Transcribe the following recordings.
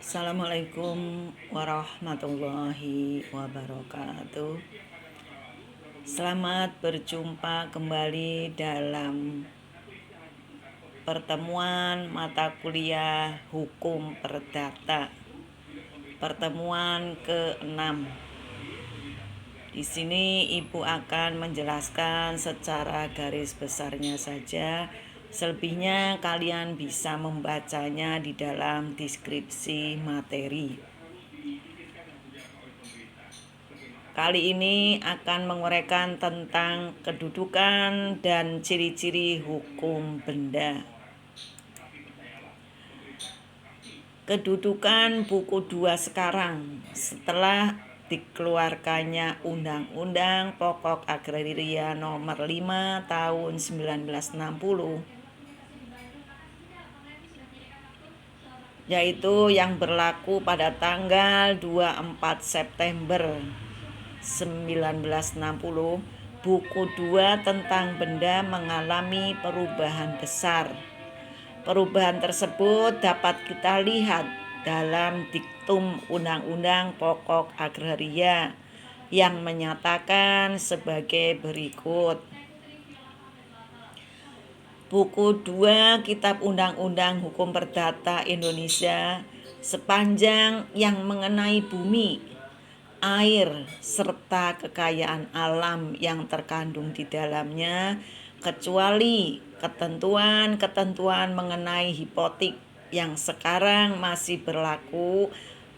Assalamualaikum warahmatullahi wabarakatuh. Selamat berjumpa kembali dalam pertemuan mata kuliah Hukum Perdata, pertemuan ke-6. Di sini Ibu akan menjelaskan secara garis besarnya saja. Selebihnya kalian bisa membacanya di dalam deskripsi materi. Kali ini akan menguraikan tentang kedudukan dan ciri-ciri hukum benda. Kedudukan buku 2 sekarang setelah dikeluarkannya Undang-Undang Pokok Agraria Nomor 5 Tahun 1960, yaitu yang berlaku pada tanggal 24 September 1960, buku 2 tentang benda mengalami perubahan besar. Perubahan tersebut dapat kita lihat dalam diktum Undang-Undang Pokok Agraria yang menyatakan sebagai berikut. Buku 2 Kitab Undang-Undang Hukum Perdata Indonesia sepanjang yang mengenai bumi, air, serta kekayaan alam yang terkandung di dalamnya, kecuali ketentuan-ketentuan mengenai hipotik yang sekarang masih berlaku.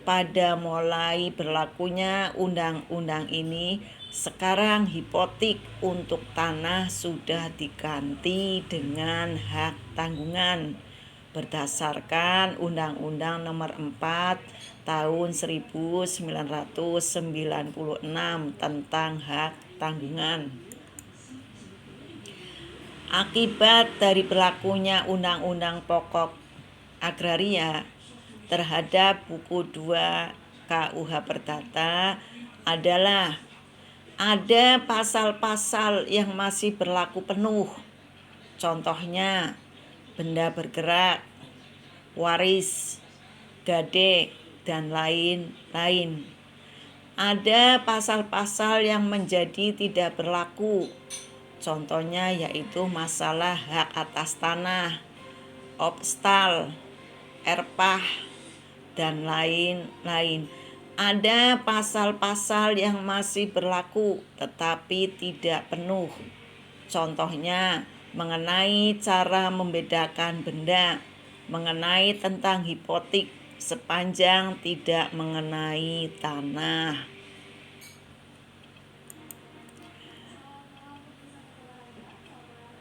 Pada mulai berlakunya undang-undang ini, sekarang hipotik untuk tanah sudah diganti dengan hak tanggungan berdasarkan Undang-Undang Nomor 4 Tahun 1996 tentang hak tanggungan. Akibat dari berlakunya Undang-Undang Pokok Agraria terhadap buku 2 KUH Perdata adalah ada pasal-pasal yang masih berlaku penuh. Contohnya benda bergerak, waris, gade, dan lain-lain. Ada pasal-pasal yang menjadi tidak berlaku. Contohnya yaitu masalah hak atas tanah, obstal, erpah, dan lain-lain. Ada pasal-pasal yang masih berlaku tetapi tidak penuh. Contohnya mengenai cara membedakan benda, mengenai tentang hipotik sepanjang tidak mengenai tanah.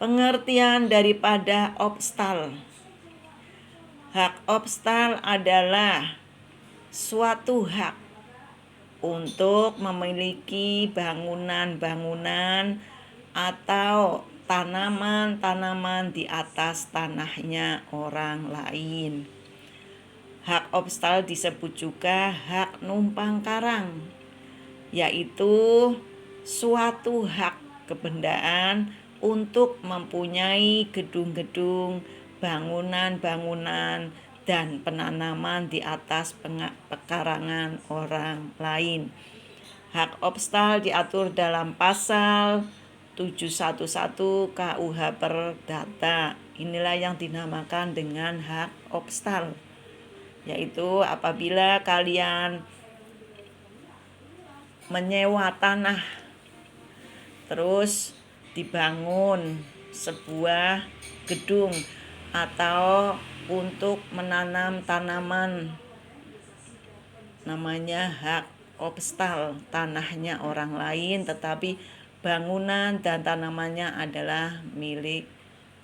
Pengertian daripada obstal. Hak obstal adalah suatu hak untuk memiliki bangunan-bangunan atau tanaman-tanaman di atas tanahnya orang lain. Hak obstal disebut juga hak numpang karang, yaitu suatu hak kebendaan untuk mempunyai gedung-gedung, bangunan-bangunan, dan penanaman di atas pekarangan orang lain. Hak obstal diatur dalam pasal 711 KUH Perdata. Inilah yang dinamakan dengan hak obstal, yaitu apabila kalian menyewa tanah terus dibangun sebuah gedung atau untuk menanam tanaman, namanya hak obstal. Tanahnya orang lain tetapi bangunan dan tanamannya adalah milik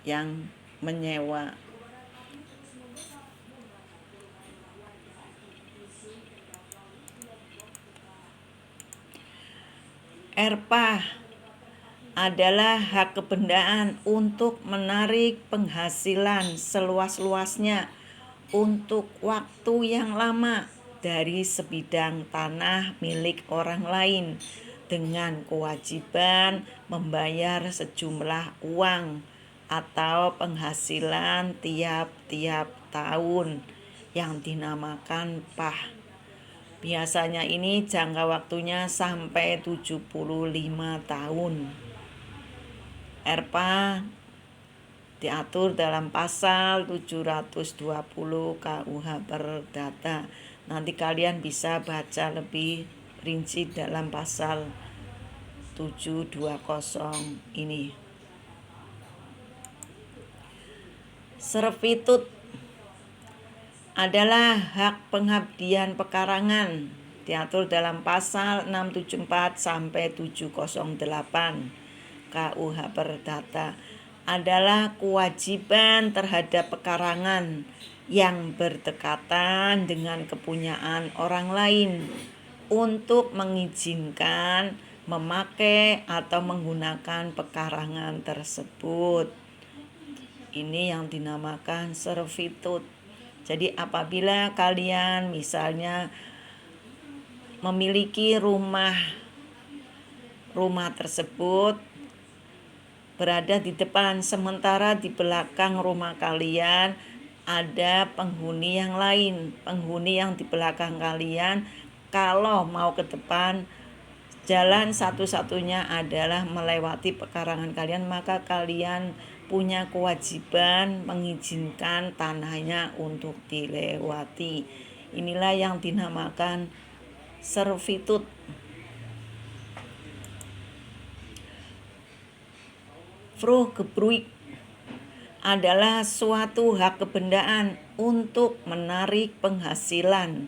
yang menyewa. Erpah adalah hak kebendaan untuk menarik penghasilan seluas-luasnya untuk waktu yang lama dari sebidang tanah milik orang lain dengan kewajiban membayar sejumlah uang atau penghasilan tiap-tiap tahun yang dinamakan PAH. Biasanya ini jangka waktunya sampai 75 tahun. ERPA diatur dalam pasal 720 KUH Perdata. Nanti kalian bisa baca lebih rinci dalam pasal 720 ini. Servitut adalah hak pengabdian pekarangan, diatur dalam pasal 674 sampai 708 KUH Perdata. Adalah kewajiban terhadap pekarangan yang berdekatan dengan kepunyaan orang lain untuk mengizinkan memakai atau menggunakan pekarangan tersebut. Ini yang dinamakan servitut. Jadi apabila kalian misalnya memiliki rumah tersebut berada di depan, sementara di belakang rumah kalian ada penghuni yang lain. Penghuni yang di belakang kalian kalau mau ke depan, jalan satu-satunya adalah melewati pekarangan kalian, maka kalian punya kewajiban mengizinkan tanahnya untuk dilewati. Inilah yang dinamakan servitut. Vroeggebruik adalah suatu hak kebendaan untuk menarik penghasilan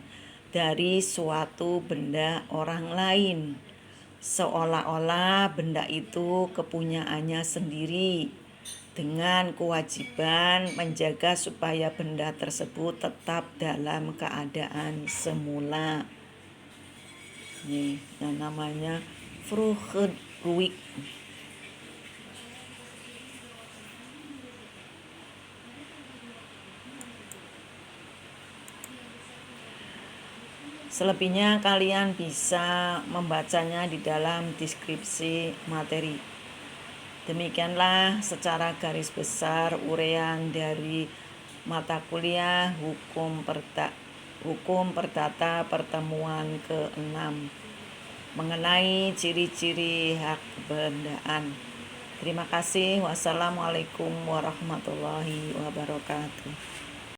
dari suatu benda orang lain, seolah-olah benda itu kepunyaannya sendiri, dengan kewajiban menjaga supaya benda tersebut tetap dalam keadaan semula. Ini yang namanya vroeggebruik. Selebihnya kalian bisa membacanya di dalam deskripsi materi. Demikianlah secara garis besar uraian dari mata kuliah Hukum Perdata pertemuan ke-6 mengenai ciri-ciri hak kebendaan. Terima kasih. Wassalamualaikum warahmatullahi wabarakatuh.